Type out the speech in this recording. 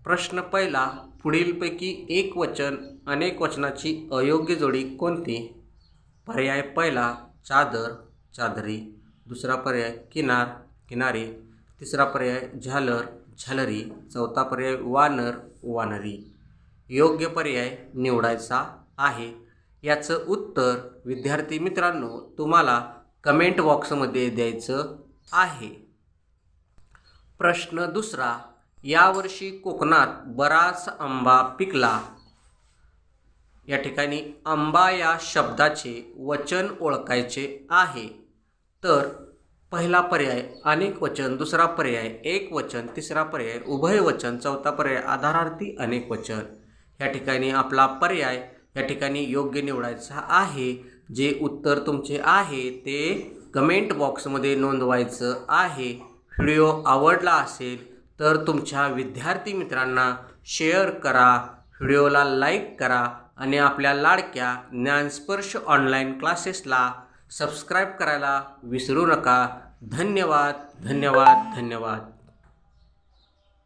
प्रश्न पहिला, पुढीलपैकी एक वचन अनेक वचनाची अयोग्य जोडी कोणती? पर्याय पहिला चादर चादरी, दुसरा पर्याय किनार किनारे, तिसरा पर्याय झालर झालरी, चौथा पर्याय वानर वानरी. योग्य पर्याय निवडायचा आहे. याचं उत्तर विद्यार्थी मित्रांनो तुम्हाला कमेंट बॉक्समध्ये द्यायचं आहे. प्रश्न दुसरा, यावर्षी कोकणात बराच आंबा पिकला. या ठिकाणी आंबा या शब्दाचे वचन ओळखायचे आहे. तर पहिला पर्याय अनेक वचन, दुसरा पर्याय एक वचन, तिसरा पर्याय उभय वचन, चौथा पर्याय आधारार्थी अनेक वचन. या ठिकाणी आपला पर्याय या ठिकाणी योग्य निवडायचा आहे. जे उत्तर तुमचे आहे ते कमेंट बॉक्समध्ये नोंदवायचं आहे. व्हिडिओ आवडला असेल तर तुमच्या विद्यार्थी मित्रांना शेअर करा, व्हिडिओला लाईक करा आणि आपल्या लाडक्या ज्ञानस्पर्श ऑनलाईन क्लासेसला सबस्क्राईब करायला विसरू नका. धन्यवाद धन्यवाद धन्यवाद.